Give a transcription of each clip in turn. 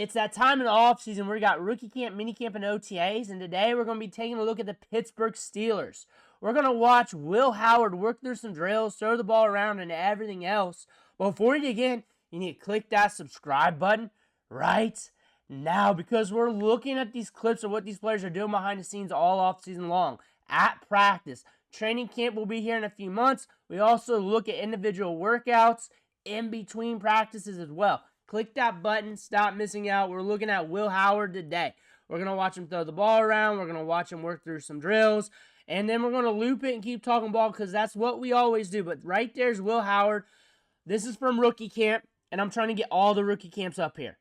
It's that time in the offseason where we got rookie camp, minicamp, and OTAs, and today we're going to be taking a look at the Pittsburgh Steelers. We're going to watch Will Howard work through some drills, throw the ball around, and everything else. But before you dig in, you need to click that subscribe button right now because we're looking at these clips of what these players are doing behind the scenes all offseason long at practice. Training camp will be here in a few months. We also look at individual workouts in between practices as well. Click that button. Stop missing out. We're looking at Will Howard today. We're going to watch him throw the ball around. We're going to watch him work through some drills. And then we're going to loop it and keep talking ball because that's what we always do. But right there's Will Howard. This is from rookie camp. And I'm trying to get all the rookie camps up here.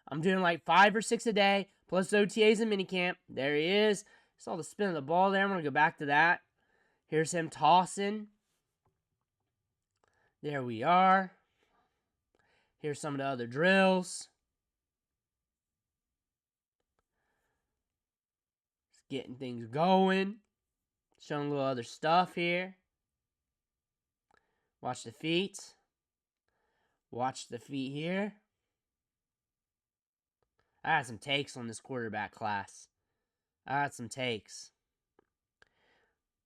I'm doing like 5 or 6 a day. Plus OTAs and minicamp. There he is. Saw the spin of the ball there. I'm going to go back to that. Here's him tossing. There we are. Here's some of the other drills. Just getting things going. Showing a little other stuff here. Watch the feet. Watch the feet here. I had some takes on this quarterback class. I had some takes.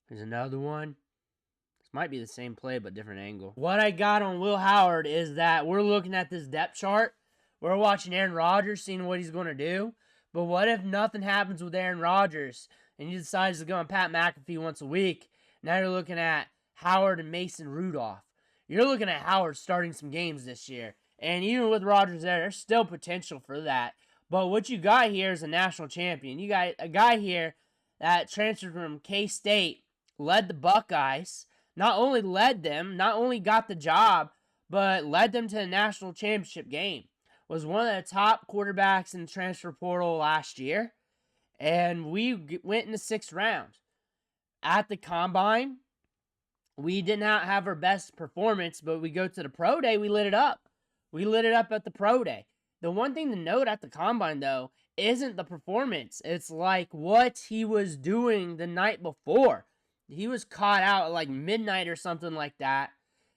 There's another one. Might be the same play, but different angle. What I got on Will Howard is that we're looking at this depth chart. We're watching Aaron Rodgers, seeing what he's going to do. But what if nothing happens with Aaron Rodgers and he decides to go on Pat McAfee once a week? Now you're looking at Howard and Mason Rudolph. You're looking at Howard starting some games this year. And even with Rodgers there, there's still potential for that. But what you got here is a national champion. You got a guy here that transferred from K-State, led the Buckeyes. Not only led them, not only got the job, but led them to the national championship game. Was one of the top quarterbacks in the transfer portal last year. And we went in the 6th round. At the combine, we did not have our best performance, but we go to the pro day, we lit it up. We lit it up at the pro day. The one thing to note at the combine, though, isn't the performance. It's like what he was doing the night before. He was caught out at like midnight or something like that,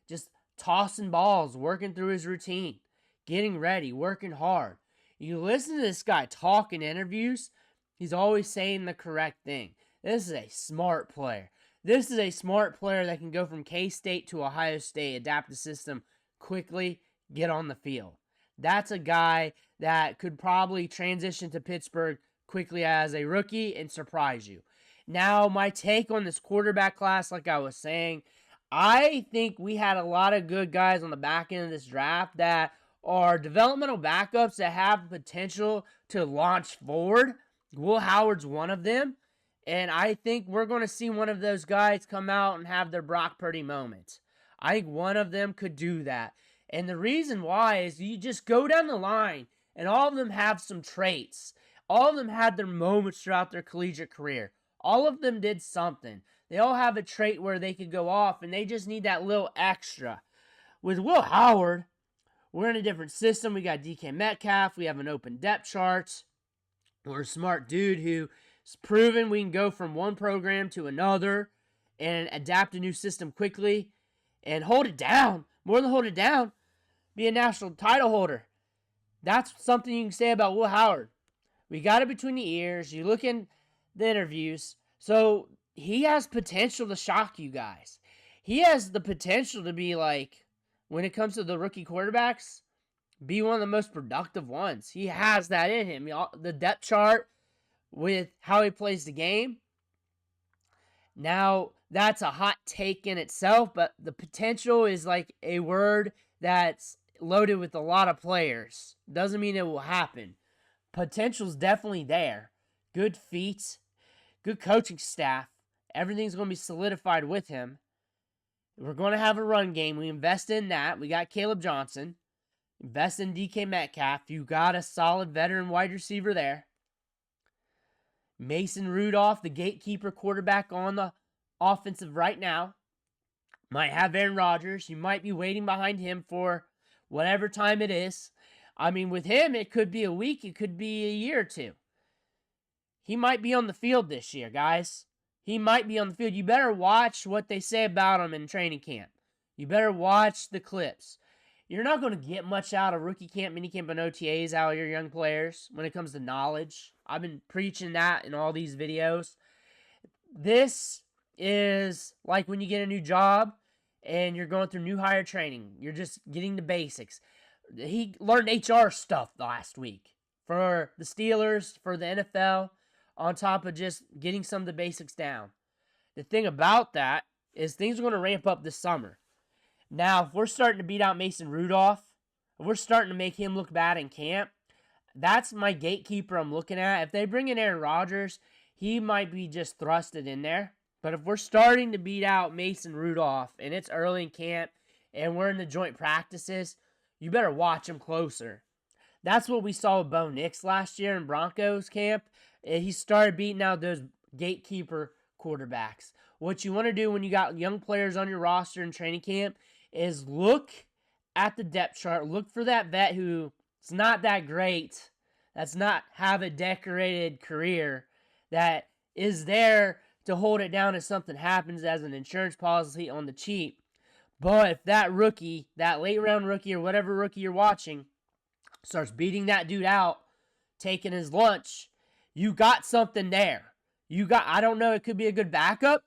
just tossing balls, working through his routine, getting ready, working hard. You listen to this guy talk in interviews, he's always saying the correct thing. This is a smart player. This is a smart player that can go from K-State to Ohio State, adapt the system quickly, get on the field. That's a guy that could probably transition to Pittsburgh quickly as a rookie and surprise you. Now, my take on this quarterback class, like I was saying, I think we had a lot of good guys on the back end of this draft that are developmental backups that have potential to launch forward. Will Howard's one of them, and I think we're going to see one of those guys come out and have their Brock Purdy moment. I think one of them could do that. And the reason why is you just go down the line, and all of them have some traits. All of them had their moments throughout their collegiate career. All of them did something. They all have a trait where they could go off, and they just need that little extra. With Will Howard, we're in a different system. We got DK Metcalf. We have an open depth chart. We're a smart dude who's proven we can go from one program to another and adapt a new system quickly and hold it down. More than hold it down, be a national title holder. That's something you can say about Will Howard. We got it between the ears. You look in the interviews. So he has potential to shock you guys. He has the potential to be like, when it comes to the rookie quarterbacks, be one of the most productive ones. He has that in him. The depth chart with how he plays the game. Now, that's a hot take in itself, but the potential is like a word that's loaded with a lot of players. Doesn't mean it will happen. Potential's definitely there. Good feet. Good coaching staff. Everything's going to be solidified with him. We're going to have a run game. We invest in that. We got Caleb Johnson. Invest in DK Metcalf. You got a solid veteran wide receiver there. Mason Rudolph, the gatekeeper quarterback on the offensive right now. Might have Aaron Rodgers. You might be waiting behind him for whatever time it is. I mean, with him, it could be a week. It could be a year or two. He might be on the field this year, guys. He might be on the field. You better watch what they say about him in training camp. You better watch the clips. you're not going to get much out of rookie camp, minicamp, and OTAs out of your young players when it comes to knowledge. I've been preaching that in all these videos. This is like when you get a new job and you're going through new hire training. You're just getting the basics. He learned HR stuff last week for the Steelers, for the NFL, on top of just getting some of the basics down. The thing about that is things are going to ramp up this summer. Now, if we're starting to beat out Mason Rudolph, if we're starting to make him look bad in camp, that's my gatekeeper I'm looking at. If they bring in Aaron Rodgers, he might be just thrusted in there. But if we're starting to beat out Mason Rudolph and it's early in camp and we're in the joint practices, you better watch him closer. That's what we saw with Bo Nix last year in Broncos camp. He started beating out those gatekeeper quarterbacks. What you want to do when you got young players on your roster in training camp is look at the depth chart. Look for that vet who's not that great, that's not have a decorated career, that is there to hold it down if something happens as an insurance policy on the cheap. But if that rookie, that late round rookie or whatever rookie you're watching, starts beating that dude out, taking his lunch, you got something there. I don't know, it could be a good backup.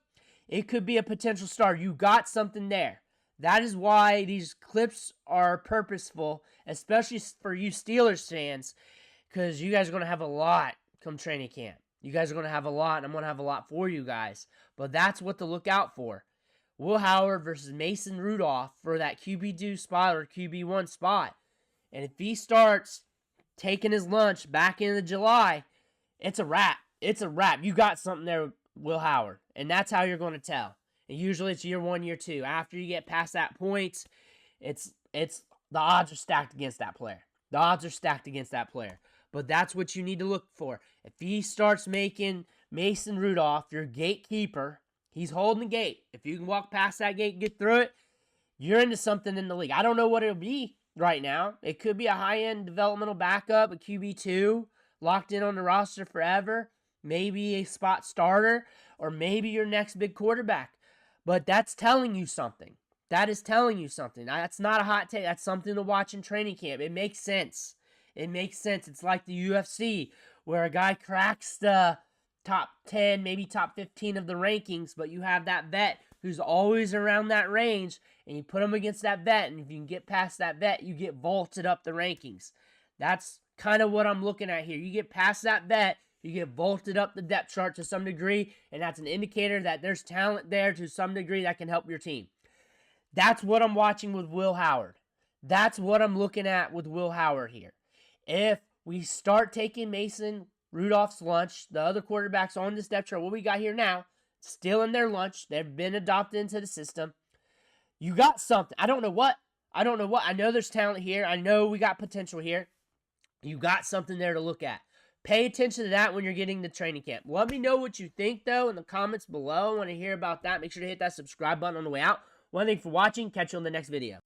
It could be a potential star. You got something there. That is why these clips are purposeful, especially for you Steelers fans, because you guys are going to have a lot come training camp. You guys are going to have a lot, and I'm going to have a lot for you guys. But that's what to look out for. Will Howard versus Mason Rudolph for that QB2 spot or QB1 spot. And if he starts taking his lunch back into July, it's a wrap. It's a wrap. You got something there with Will Howard. And that's how you're going to tell. And usually it's year 1, year 2. After you get past that point, it's the odds are stacked against that player. The odds are stacked against that player. But that's what you need to look for. If he starts making Mason Rudolph your gatekeeper, he's holding the gate. If you can walk past that gate and get through it, you're into something in the league. I don't know what it'll be right now. It could be a high-end developmental backup, a QB2, locked in on the roster forever, maybe a spot starter, or maybe your next big quarterback. But that's telling you something. That is telling you something. That's not a hot take. That's something to watch in training camp. It makes sense. It makes sense. It's like the UFC, where a guy cracks the top 10, maybe top 15 of the rankings, but you have that vet who's always around that range, and you put him against that vet, and if you can get past that vet, you get vaulted up the rankings. That's kind of what I'm looking at here. You get past that vet, you get vaulted up the depth chart to some degree, and that's an indicator that there's talent there to some degree that can help your team. That's what I'm watching with Will Howard. That's what I'm looking at with Will Howard here. If we start taking Mason Rudolph's lunch, the other quarterbacks on this depth chart, what we got here now, still in their lunch, they've been adopted into the system. You got something. I don't know what. I know there's talent here. I know we got potential here. You got something there to look at. Pay attention to that when you're getting to training camp. Let me know what you think, though, in the comments below. I want to hear about that. Make sure to hit that subscribe button on the way out. One thing for watching. Catch you on the next video.